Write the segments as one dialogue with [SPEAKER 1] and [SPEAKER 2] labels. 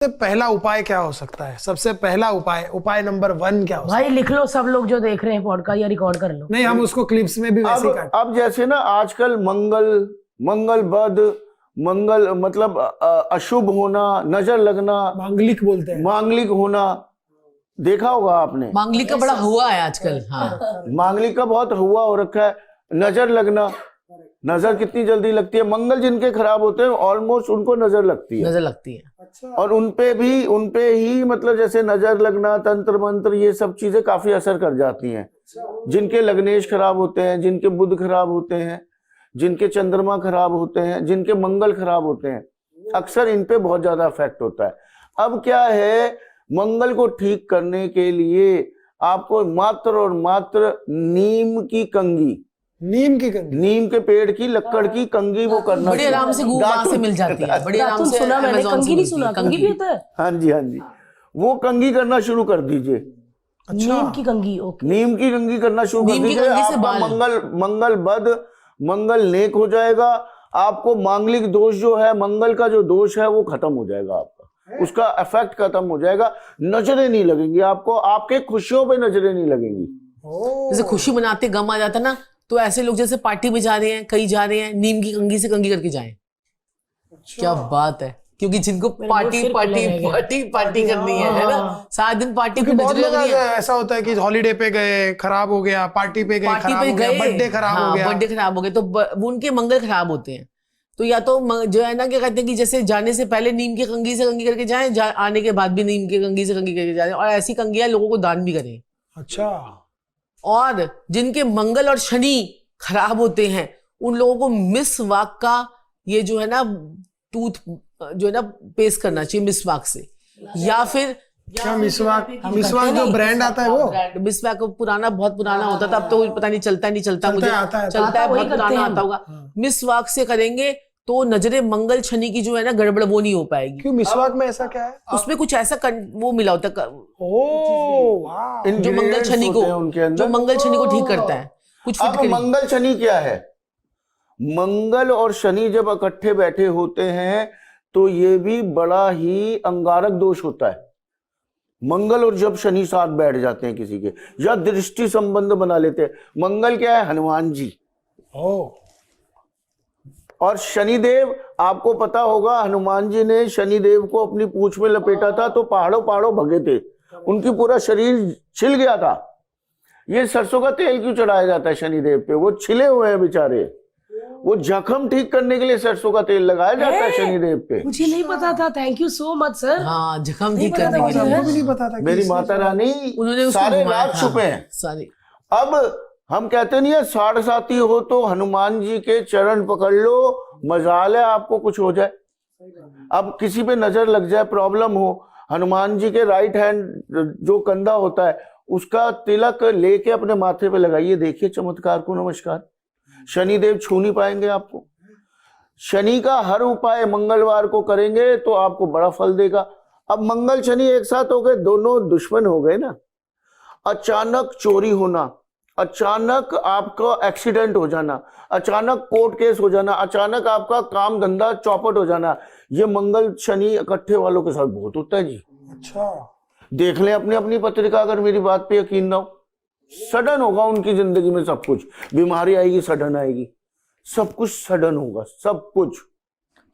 [SPEAKER 1] सबसे पहला उपाय क्या हो सकता है? सबसे पहला उपाय नंबर 1 क्या हो सकता है?
[SPEAKER 2] भाई लिख लो, सब लोग जो देख रहे हैं पॉडकास्ट या रिकॉर्ड कर लो।
[SPEAKER 1] नहीं, हम उसको क्लिप्स में भी वैसे ही काट।
[SPEAKER 3] अब जैसे ना आजकल मंगल बद मंगल मतलब अशुभ होना, नजर लगना,
[SPEAKER 1] मांगलिक बोलते हैं।
[SPEAKER 3] मांगलिक होना, देखा होगा आपने।
[SPEAKER 4] मांगलिक का बड़ा हुआ है आजकल। हाँ,
[SPEAKER 3] मांगलिक का बहुत हुआ हो रखा है। नजर लगना, नजर कितनी जल्दी लगती है। मंगल जिनके खराब होते हैं ऑलमोस्ट उनको नजर लगती है,
[SPEAKER 4] नजर लगती है।
[SPEAKER 1] अच्छा।
[SPEAKER 3] और उनपे ही मतलब जैसे नजर लगना, तंत्र मंत्र, ये सब चीजें काफी असर कर जाती हैं। जिनके लग्नेश खराब होते हैं, जिनके बुध खराब होते हैं, जिनके चंद्रमा खराब होते हैं, जिनके मंगल खराब होते हैं, अक्सर इन पे बहुत ज्यादा इफेक्ट होता है। अब क्या है, मंगल को ठीक करने के लिए आपको मात्र और मात्र नीम के पेड़ की लकड़ की कंगी वो करना
[SPEAKER 4] बड़ी आराम से वहां से मिल जाती है। बड़ी आराम से
[SPEAKER 2] सुना मैंने,
[SPEAKER 4] Amazon से
[SPEAKER 2] कंगी नहीं
[SPEAKER 4] मिलती
[SPEAKER 2] सुना,
[SPEAKER 4] है,
[SPEAKER 2] कंगी भी होता है।
[SPEAKER 3] हाँ जी, वो कंगी करना शुरू कर दीजिए।
[SPEAKER 2] नीम की कंगी, ओके।
[SPEAKER 3] नीम की कंगी करना शुरू कर
[SPEAKER 4] नीम की
[SPEAKER 3] दीजिए।
[SPEAKER 4] कंघी से
[SPEAKER 3] आपका
[SPEAKER 4] बाल।
[SPEAKER 3] मंगल बद मंगल नेक हो जाएगा। आपको मांगलिक दोष जो है, मंगल का जो दोष है वो खत्म हो जाएगा। आपका उसका इफेक्ट खत्म हो जाएगा। नजरें नहीं लगेंगी आपको, आपके खुशियों पे नजरें नहीं लगेंगी।
[SPEAKER 4] जैसे खुशी मनाते गम आ जाता ना, तो ऐसे लोग जैसे पार्टी में जा रहे हैं, कहीं जा रहे हैं, नीम की कंगी से कंगी करके जाएं। क्या बात है, क्योंकि जिनको पार्टी करनी है ना, सारा दिन पार्टी पे
[SPEAKER 1] बहुत लोग
[SPEAKER 4] नजर
[SPEAKER 1] ऐसा होता है कि हॉलीडे पे गए, खराब हो गया, पार्टी पे गए, खराब हो गया, बर्थडे खराब हो गया,
[SPEAKER 4] बर्थडे खराब हो गए, तो वो उनके मंगल खराब होते हैं। तो या तो जो है ना, क्या कहते हैं कि जैसे जाने से पहले नीम की कंगी से कंगी करके जाएं, आने के बाद भी नीम की कंगी से कंगी करके जाएं, और ऐसी कंगियां लोगों को दान भी करें।
[SPEAKER 1] अच्छा।
[SPEAKER 4] और जिनके मंगल और शनि खराब होते हैं, उन लोगों को मिसवाक का ये जो है ना टूथ जो है ना पेस्ट करना चाहिए मिसवाक से, या फिर
[SPEAKER 1] क्या मिसवाक जो ब्रांड आता है वो?
[SPEAKER 4] मिसवाक पुराना, बहुत पुराना होता था, अब तो पता नहीं चलता मुझे चलता है, बहुत पुराना आता होगा। मिसवाक से करेंगे तो नजरे मंगल शनि की जो है ना गड़बड़ वो नहीं हो पाएगी।
[SPEAKER 1] क्यों मिसवाक में ऐसा क्या है?
[SPEAKER 4] उसमें कुछ ऐसा वो मिला होता है
[SPEAKER 1] वाह,
[SPEAKER 4] जो मंगल शनि को ठीक करता है। कुछ
[SPEAKER 3] अब मंगल शनि क्या है? मंगल और शनि जब इकट्ठे बैठे होते हैं तो ये भी बड़ा ही अंगारक दोष होता है। मंगल और जब शनि साथ बैठ जाते हैं किसी के, या दृष्टि संबंध बना लेते हैं। मंगल क्या है? हनुमान जी। और शनिदेव, आपको पता होगा, हनुमान जी ने शनिदेव को अपनी पूंछ में लपेटा था तो पहाड़ों भगे थे, उनकी पूरा शरीर छिल गया था। ये सरसों का तेल क्यों चढ़ाया जाता है शनिदेव पे? वो छिले हुए हैं बेचारे, वो जख्म ठीक करने के लिए सरसों का तेल लगाया जाता है शनिदेव पे।
[SPEAKER 2] मुझे नहीं पता था, thank you so much sir.
[SPEAKER 4] हाँ, जख्म ठीक करने के लिए।
[SPEAKER 1] मुझे भी नहीं पता था।
[SPEAKER 3] मेरी माता रानी
[SPEAKER 4] उन्होंने
[SPEAKER 3] सारे राज छुपे हैं
[SPEAKER 4] सारे।
[SPEAKER 3] अब हम कहते नहीं है, साढ़ साथी हो तो हनुमान जी के चरण पकड़ लो, मजाल है आपको कुछ हो जाए। अब किसी पे नजर लग जाए, प्रॉब्लम हो, हनुमान जी के राइट हैंड जो कंधा होता है उसका तिलक लेके अपने माथे पे लगाइए, देखिए चमत्कार को नमस्कार। शनिदेव छू नहीं पाएंगे आपको। शनि का हर उपाय मंगलवार को करेंगे तो आपको बड़ा फल देगा। अब मंगल शनि एक साथ हो गए, दोनों दुश्मन हो गए ना। अचानक चोरी होना, अचानक आपका एक्सीडेंट हो जाना, अचानक कोर्ट केस हो जाना, अचानक आपका काम धंधा चौपट हो जाना, ये मंगल शनि इकट्ठे वालों के साथ बहुत होता है जी।
[SPEAKER 1] अच्छा।
[SPEAKER 3] देख लें अपनी अपनी पत्रिका, अगर मेरी बात पे यकीन ना हो, सडन होगा उनकी जिंदगी में सब कुछ। बीमारी आएगी, सडन आएगी, सब कुछ सडन होगा, सब कुछ।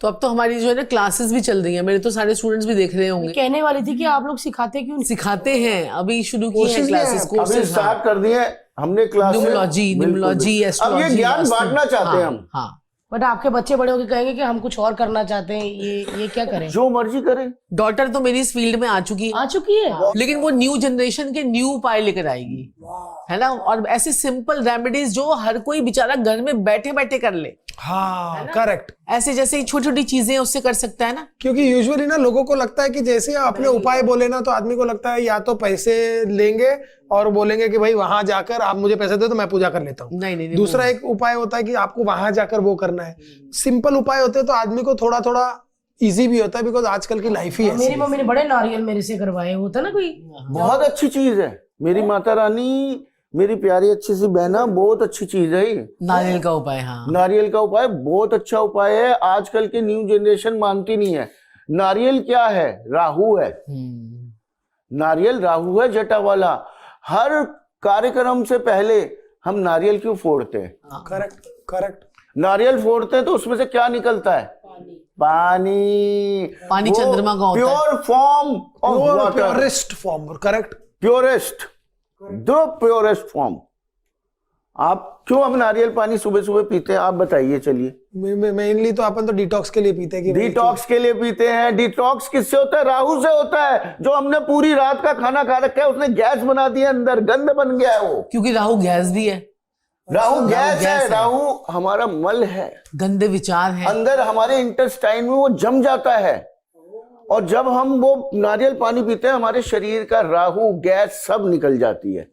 [SPEAKER 4] तो अब तो हमारी जो है ना क्लासेस भी चल रही हैं, मेरे तो सारे स्टूडेंट्स भी देख रहे होंगे।
[SPEAKER 2] कहने वाली थी कि आप लोग सिखाते क्यों नहीं?
[SPEAKER 4] सिखाते हैं, अभी शुरू किए हैं क्लासेस,
[SPEAKER 3] अभी
[SPEAKER 4] कोर्सेज
[SPEAKER 3] स्टार्ट कर दिए हमने क्लासेस।
[SPEAKER 4] न्यूमरोलॉजी,
[SPEAKER 3] अब ये ज्ञान बांटना चाहते हैं हम।
[SPEAKER 4] हाँ,
[SPEAKER 2] बट आपके बच्चे बड़े होकर कहेंगे कि हम कुछ और करना चाहते हैं, ये क्या करें?
[SPEAKER 3] जो मर्जी करें।
[SPEAKER 4] डॉटर तो मेरी इस फील्ड में आ चुकी है, लेकिन वो न्यू जनरेशन के न्यू उपाय लेकर आएगी, है ना। और ऐसे सिंपल रेमेडीज जो हर कोई बेचारा घर में बैठे बैठे कर ले।
[SPEAKER 1] हाँ, करेक्ट।
[SPEAKER 4] ऐसे जैसे छोटी छोटी चीजें उससे कर सकता है ना।
[SPEAKER 1] क्योंकि यूजुअली ना लोगों को लगता है कि जैसे आपने उपाय बोले ना, तो आदमी को लगता है या तो पैसे लेंगे और बोलेंगे कि भाई वहां जाकर आप मुझे पैसे दो तो मैं पूजा कर लेता हूँ।
[SPEAKER 4] नहीं,
[SPEAKER 1] दूसरा एक उपाय होता है कि आपको वहां जाकर वो करना है। सिंपल उपाय होते हैं तो आदमी को थोड़ा थोड़ा इजी भी होता है, बिकॉज आजकल की लाइफ ही ऐसी
[SPEAKER 2] मेरी
[SPEAKER 1] है।
[SPEAKER 2] मम्मी ने बड़े नारियल मेरे से करवाए, होता ना कोई।
[SPEAKER 3] बहुत अच्छी चीज है मेरी माता रानी, मेरी प्यारी अच्छी सी बहना, बहुत अच्छी चीज है ये
[SPEAKER 4] नारियल का उपाय। हाँ,
[SPEAKER 3] नारियल का उपाय बहुत अच्छा उपाय है। आजकल की न्यू जनरेशन मानती नहीं है, नारियल क्या है? राहु है। नारियल राहु है जटा वाला। हर कार्यक्रम से पहले हम नारियल क्यों फोड़ते हैं?
[SPEAKER 1] Correct correct.
[SPEAKER 3] नारियल फोड़ते हैं तो उसमें से क्या निकलता है? पानी।
[SPEAKER 4] पानी चंद्रमा का होता है।
[SPEAKER 3] Pure form of water.
[SPEAKER 1] Purest form. Correct.
[SPEAKER 3] Purest, the purest form. आप क्यों हम नारियल पानी सुबह सुबह पीते हैं? आप बताइए। चलिए।
[SPEAKER 1] मेनली तो अपन तो डिटॉक्स के लिए पीते हैं कि
[SPEAKER 3] डिटॉक्स के लिए पीते हैं। डिटॉक्स किससे होता है? राहु से होता है। जो हमने पूरी रात का खाना खा रखा है उसने गैस बना दी है, अंदर गंद बन गया है वो।
[SPEAKER 4] क्योंकि राहु गैस भी है।
[SPEAKER 3] राहु गैस है। राहु हमारा मल है,
[SPEAKER 4] गंदे विचार है
[SPEAKER 3] अंदर हमारे इंटेस्टाइन में वो जम जाता है। और जब हम वो नारियल पानी पीते हैं हमारे शरीर का राहु गैस सब निकल जाती है।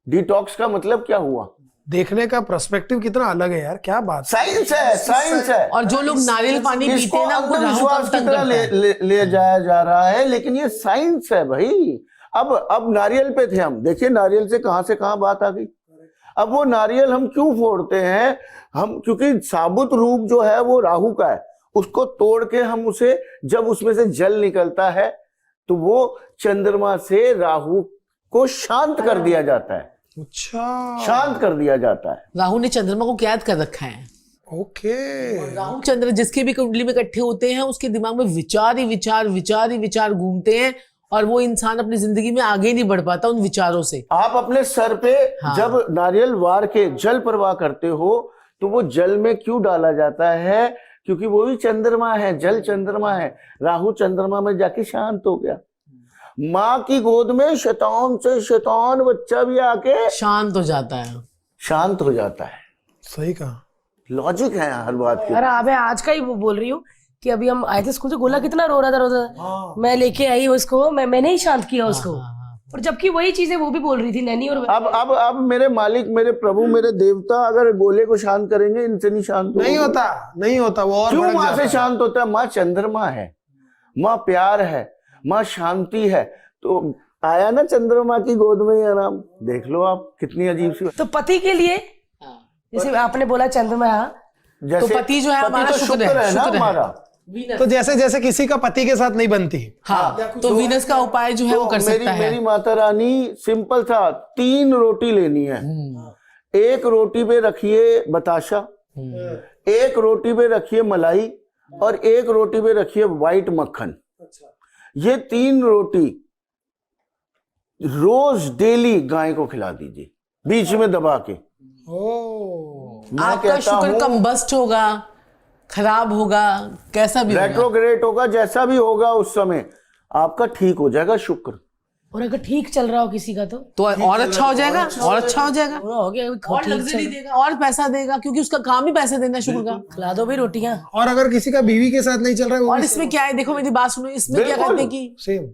[SPEAKER 3] डिटॉक्स का मतलब क्या हुआ?
[SPEAKER 1] देखने का पर्सपेक्टिव कितना अलग है यार, क्या बात।
[SPEAKER 3] साइंस है, साइंस है।
[SPEAKER 4] और जो लोग नारियल पानी पीते
[SPEAKER 3] इसको
[SPEAKER 4] हैं ना वो राहु
[SPEAKER 3] अंधविश्वास
[SPEAKER 4] का
[SPEAKER 3] की
[SPEAKER 4] तंग
[SPEAKER 3] तरह
[SPEAKER 4] करता है।
[SPEAKER 3] ले जाया जा रहा है, लेकिन ये साइंस है भाई। अब नारियल पे थे हम, देखिए नारियल से कहां बात आ गई। अब वो नारियल हम क्यों फोड़ते हैं? हम क्योंकि साबुत रूप जो है वो राहु का है, उसको तोड़ के हम उसे, जब उसमें से जल निकलता है तो वो चंद्रमा से राहु को शांत कर दिया जाता है।
[SPEAKER 1] अच्छा,
[SPEAKER 3] शांत कर दिया जाता है।
[SPEAKER 4] राहु ने चंद्रमा को कैद कर रखा है।
[SPEAKER 1] ओके।
[SPEAKER 4] राहु चंद्र जिसके भी कुंडली में इकट्ठे होते हैं उसके दिमाग में विचार ही विचार घूमते हैं और वो इंसान अपनी जिंदगी में आगे नहीं बढ़ पाता उन विचारों से।
[SPEAKER 3] आप अपने सर पे जब नारियल वार के जल प्रवाह करते हो तो वो जल में क्यों डाला जाता है? क्योंकि वो ही चंद्रमा है, जल चंद्रमा है। राहु चंद्रमा में जाके शांत हो गया। माँ की गोद में शैतान से शैतान बच्चा भी आके
[SPEAKER 4] शांत हो जाता है।
[SPEAKER 3] शांत हो जाता है।
[SPEAKER 1] सही कहा।
[SPEAKER 3] लॉजिक है हर बात की।
[SPEAKER 2] अरे मैं आज का ही बोल रही हूँ कि अभी हम आए थे स्कूल से, गोला कितना रो रहा था। मैं लेके आई उसको, मैंने ही शांत किया उसको। और जबकि वही चीजें वो भी बोल रही थी, नैनी। और
[SPEAKER 3] अब मेरे मालिक, मेरे प्रभु, मेरे देवता अगर गोले को शांत करेंगे, इनसे नहीं शांत
[SPEAKER 1] नहीं होता, नहीं होता। वो और
[SPEAKER 3] क्यों माँ से शांत होता है? माँ चंद्रमा है, माँ प्यार है, माँ शांति है। तो आया ना चंद्रमा की गोद में ही आराम। देख लो आप, कितनी अजीब सी।
[SPEAKER 2] तो पति के लिए जैसे आपने बोला चंद्रमा,
[SPEAKER 3] जैसे
[SPEAKER 4] तो पति जो है हमारा
[SPEAKER 3] तो
[SPEAKER 4] शुक्र
[SPEAKER 3] है ना हमारा।
[SPEAKER 1] तो जैसे किसी का पति के साथ नहीं बनती।
[SPEAKER 4] हाँ, तो वीनस का उपाय जो है वो कर सकता है।
[SPEAKER 3] मेरी माता रानी सिंपल था, 3 रोटी लेनी है। एक रोटी पे रखिए बताशा, एक रोटी पे रखिए मलाई, और एक रोटी पे रखिए व्हाइट मक्खन। ये 3 रोटी रोज डेली गाय को खिला दीजिए, बीच में दबा के।
[SPEAKER 4] आपका शुक्र कंबस्ट होगा, खराब होगा, कैसा भी
[SPEAKER 3] रेट्रोग्रेड होगा, जैसा भी होगा उस समय आपका ठीक हो जाएगा शुक्र।
[SPEAKER 2] और अगर ठीक चल रहा हो किसी का तो
[SPEAKER 4] और अच्छा हो जाएगा, और अच्छा हो जाएगा,
[SPEAKER 2] हो गया,
[SPEAKER 4] और लग्जरी देगा, और पैसा देगा, क्योंकि उसका काम ही पैसे देना है शुक्र का।
[SPEAKER 2] खिला दो भी रोटियां।
[SPEAKER 1] और अगर किसी का बीवी के साथ नहीं चल रहा है,
[SPEAKER 4] और इसमें क्या है, देखो मेरी बात सुनो, इसमें क्या कहते हैं कि
[SPEAKER 1] सेम।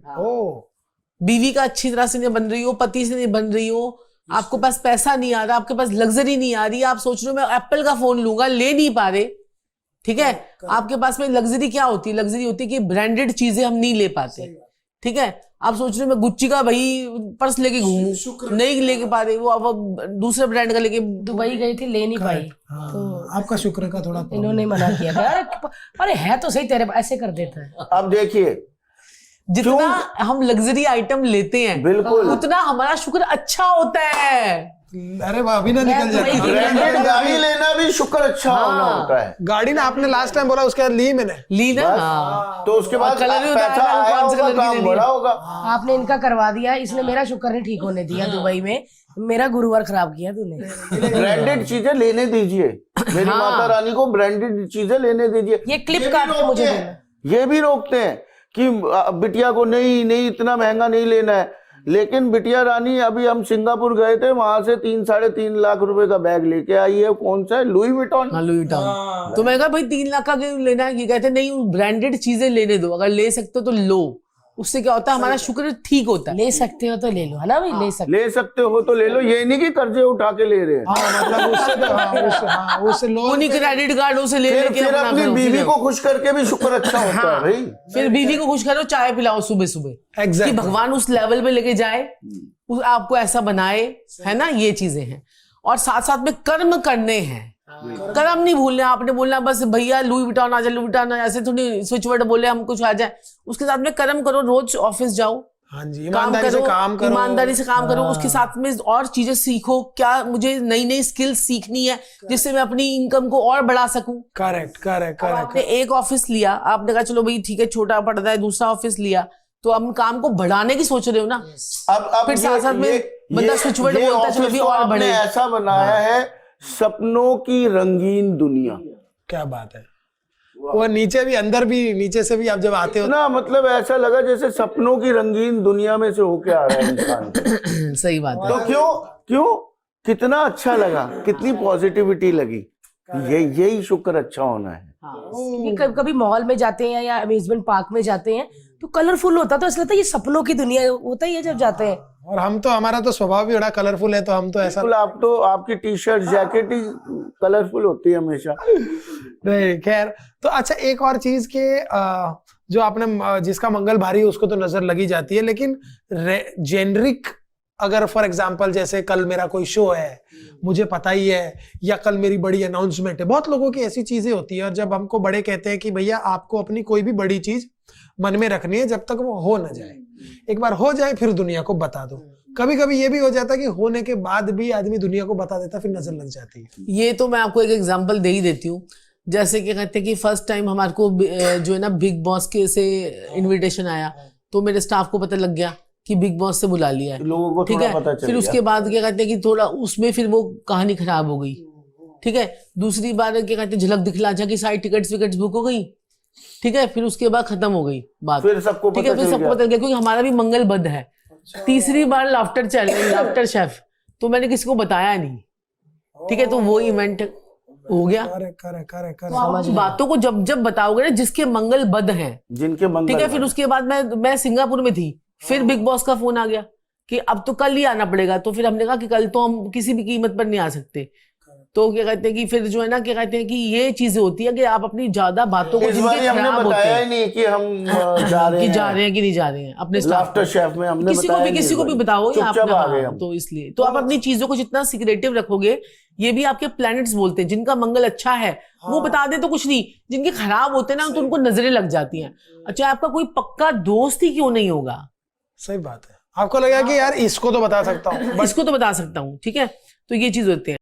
[SPEAKER 4] बीवी का अच्छी तरह से नहीं बन रही हो, पति से नहीं बन रही हो, आपको पास पैसा नहीं आ रहा, आपके पास लग्जरी नहीं आ रही, आप सोच रहे हो मैं एप्पल का फोन लूंगा, ले नहीं पा रहे, ठीक है। आपके पास में लग्जरी क्या होती है? लग्जरी होती है कि ब्रांडेड चीजें हम नहीं ले पाते, ठीक है। आप सोच रहे हो मैं गुच्ची का भाई पर्स लेके घूमूं, नहीं लेके पा रहे, वो अब दूसरे ब्रांड का लेके।
[SPEAKER 2] दुबई गई थी, ले नहीं पाई,
[SPEAKER 1] तो आपका शुक्र का थोड़ा
[SPEAKER 2] इन्होंने मना किया था। अरे है तो सही, तेरे ऐसे कर देता है।
[SPEAKER 3] अब देखिए,
[SPEAKER 4] जितना हम लग्जरी आइटम लेते हैं
[SPEAKER 3] बिल्कुल
[SPEAKER 4] उतना हमारा शुक्र अच्छा होता है।
[SPEAKER 1] अरे वाह, अभी ना निकल जाती।
[SPEAKER 3] ब्रांडेड गाड़ी लेना भी शुक्र अच्छा होना होता है।
[SPEAKER 1] गाड़ी ना आपने लास्ट टाइम बोला, उसके बाद ली मैंने।
[SPEAKER 4] ली ना,
[SPEAKER 3] तो उसके बाद
[SPEAKER 4] कलर भी
[SPEAKER 3] पैसा
[SPEAKER 4] बताया,
[SPEAKER 3] आया
[SPEAKER 4] कौन सा
[SPEAKER 3] होगा,
[SPEAKER 4] कलर की
[SPEAKER 3] काम
[SPEAKER 4] लेनी
[SPEAKER 3] बड़ा
[SPEAKER 4] है।
[SPEAKER 3] होगा।
[SPEAKER 2] आपने इनका करवा दिया, इसने मेरा शुक्र नहीं ठीक होने दिया। दुबई में मेरा गुरुवार खराब किया तूने।
[SPEAKER 3] ब्रांडेड चीजें लेने दीजिए, मेरी माता रानी को ब्रांडेड चीजें लेने दीजिए।
[SPEAKER 2] ये क्लिप काट के मुझे देना।
[SPEAKER 3] ये भी रोकते हैं कि बिटिया को नहीं इतना महंगा नहीं लेना है। लेकिन बिटिया रानी, अभी हम सिंगापुर गए थे, वहां से 3-3.5 लाख रुपए का बैग लेके आई है। कौन सा है? Louis Vuitton.
[SPEAKER 4] हाँ, लुई विटॉन। तो मैं कहा भाई 3 लाख का क्यों लेना है? ये कहते नहीं, ब्रांडेड चीजें लेने दो, अगर ले सकते हो तो लो। उससे क्या होता है, हमारा शुक्र ठीक होता है।
[SPEAKER 2] ले सकते हो तो ले लो, है ना भाई?
[SPEAKER 3] ले सकते हो तो ले लो, ये नहीं कि कर्जे उठा के ले रहे हैं।
[SPEAKER 1] मतलब उससे लोन,
[SPEAKER 4] उन्हीं क्रेडिट कार्डों से ले लेके
[SPEAKER 3] फिर
[SPEAKER 4] अपना
[SPEAKER 3] अपनी
[SPEAKER 4] करो,
[SPEAKER 3] बीवी
[SPEAKER 4] फिर
[SPEAKER 3] को खुश करके भी शुक्र अच्छा होता है भाई।
[SPEAKER 4] फिर बीवी को खुश करो, चाय पिलाओ सुबह सुबह, कि भगवान उस लेवल पे लेके जाए, आपको ऐसा बनाए, है ना। ये चीजें हैं। और साथ साथ में कर्म करने हैं, कर्म नहीं भूलना, आपने बोलना बस भैया लुई विटान आ जाए, लुई विटान ऐसे थोड़ी स्विच वर्ड बोले हम कुछ आ जाए। उसके साथ में कर्म करो, रोज ऑफिस जाओ,
[SPEAKER 1] हाँ जी,
[SPEAKER 4] काम
[SPEAKER 1] ईमानदारी से काम करो,
[SPEAKER 4] ईमानदारी से काम करो, उसके साथ में और चीजें सीखो। क्या मुझे नई नई स्किल्स सीखनी है जिससे मैं अपनी इनकम को और बढ़ा सकूं।
[SPEAKER 1] करेक्ट करेक्ट
[SPEAKER 4] आपने
[SPEAKER 1] करेक्ट।
[SPEAKER 4] एक ऑफिस लिया, आपने कहा चलो भाई ठीक है छोटा पड़ रहा है, दूसरा ऑफिस लिया, तो अब काम को बढ़ाने की सोच रहे हो ना।
[SPEAKER 3] अब
[SPEAKER 4] फिर साथ साथ में बंदा स्विच वर्ड बोलता है, चलो
[SPEAKER 3] ऑफिस
[SPEAKER 4] भी
[SPEAKER 3] तो
[SPEAKER 4] और
[SPEAKER 3] आपने
[SPEAKER 4] बढ़े।
[SPEAKER 3] ऐसा बनाया है सपनों की रंगीन दुनिया।
[SPEAKER 1] क्या बात है, वो नीचे भी अंदर भी, नीचे से भी आप जब आते हो
[SPEAKER 3] ना मतलब ऐसा लगा जैसे सपनों की रंगीन दुनिया में से होके आ रहा है इंसान।
[SPEAKER 4] सही बात है।
[SPEAKER 3] तो क्यों कितना अच्छा लगा, कितनी पॉजिटिविटी लगी। यही शुक्र अच्छा होना है।
[SPEAKER 2] क्योंकि कभी कभी मॉल में जाते हैं या अम्यूजमेंट पार्क में जाते हैं तो कलरफुल होता है, तो ऐसा लगता है ये सपनों की दुनिया होता ही है जब जाते हैं।
[SPEAKER 1] और हम तो, हमारा तो स्वभाव भी बड़ा कलरफुल है, तो हम तो ऐसा
[SPEAKER 3] बिल्कुल, आप तो आपकी टी शर्ट जैकेट ही कलरफुल होती है हमेशा।
[SPEAKER 1] नहीं। खैर, तो अच्छा एक और चीज के जो आपने जिसका मंगल भारी है उसको तो नजर लगी जाती है, लेकिन जेनरिक अगर फॉर एग्जांपल जैसे कल मेरा कोई शो है, मुझे पता ही है, या कल मेरी बड़ी अनाउंसमेंट है, बहुत लोगों की ऐसी चीजें होती है। और जब हमको बड़े कहते हैं कि भैया आपको अपनी कोई भी बड़ी चीज मन में रखनी है जब तक वो हो ना जाए, एक बार हो जाए फिर दुनिया को बता दो। कभी कभी ये भी हो जाता है कि होने के बाद भी आदमी दुनिया को बता देता, फिर नजर लग जाती है।
[SPEAKER 4] ये तो मैं आपको एक एग्जांपल दे ही देती हूँ। जैसे कि कहते हैं कि फर्स्ट टाइम हमारे को जो है ना बिग बॉस के से इनविटेशन आया, तो मेरे स्टाफ को पता लग गया कि बिग बॉस से बुला लिया है,
[SPEAKER 3] लोगों को
[SPEAKER 4] ठीक
[SPEAKER 3] थोड़ा
[SPEAKER 4] है।
[SPEAKER 3] पता चल
[SPEAKER 4] फिर
[SPEAKER 3] गया।
[SPEAKER 4] उसके बाद क्या कहते हैं कि थोड़ा उसमें फिर वो कहानी खराब हो गई, ठीक है। दूसरी बार क्या कहते हैं झलक दिखला जा की सारी टिकट्स विकेट्स बुक हो गई, ठीक है। फिर उसके बाद खत्म हो गई बात,
[SPEAKER 3] फिर सबको
[SPEAKER 4] ठीक है।
[SPEAKER 3] पता
[SPEAKER 4] फिर
[SPEAKER 3] चल
[SPEAKER 4] सबको पता चल गया क्योंकि हमारा भी मंगल बद है। तीसरी बार लाफ्टर चैलेंज, लाफ्टर शेफ, तो मैंने किसी को बताया नहीं, ठीक है। तो वो इवेंट हो गया।
[SPEAKER 1] करे
[SPEAKER 4] तो आप बातों को जब जब बताओगे ना जिसके मंगल बद हैं,
[SPEAKER 3] जिनके मंगल
[SPEAKER 4] ठीक है। फिर उसके बाद मैं सिंगापुर में थी, फिर बिग बॉस का फोन आ गया कि अब तो कल ही आना पड़ेगा। तो फिर हमने कहा कि कल तो हम किसी भी कीमत पर नहीं आ सकते। तो क्या कहते हैं कि फिर जो है ना क्या कहते हैं कि ये चीजें होती है कि आप अपनी ज्यादा बातों को
[SPEAKER 3] इस बार
[SPEAKER 4] जिनके
[SPEAKER 3] हमने
[SPEAKER 4] खराब होते
[SPEAKER 3] बताया ही
[SPEAKER 4] हैं
[SPEAKER 3] नहीं कि हम जा रहे
[SPEAKER 4] कि
[SPEAKER 3] हैं,
[SPEAKER 4] जा रहे हैं कि नहीं जा रहे हैं अपने स्टाफ
[SPEAKER 3] लाफ्टर शेफ में हमने
[SPEAKER 4] किसी को
[SPEAKER 3] बताया
[SPEAKER 4] भी
[SPEAKER 3] नहीं
[SPEAKER 4] किसी को भी
[SPEAKER 3] इस बार।
[SPEAKER 4] बताओ या
[SPEAKER 3] चुपचाप
[SPEAKER 4] अपना,
[SPEAKER 3] आ गए
[SPEAKER 4] हाँ,
[SPEAKER 3] हम।
[SPEAKER 4] तो इसलिए तो आप अपनी चीजों को जितना सीक्रेटिव रखोगे, ये भी आपके प्लैनेट्स बोलते हैं, जिनका मंगल अच्छा है वो बता दे तो कुछ नहीं, जिनके खराब होते हैं ना तो उनको नजरें लग जाती हैं। अच्छा आपका कोई पक्का दोस्त ही क्यों नहीं होगा,
[SPEAKER 1] सही बात है, आपको लगा कि यार इसको तो बता सकता हूँ,
[SPEAKER 4] इसको तो बता सकता हूँ, ठीक है। तो ये चीज होती है।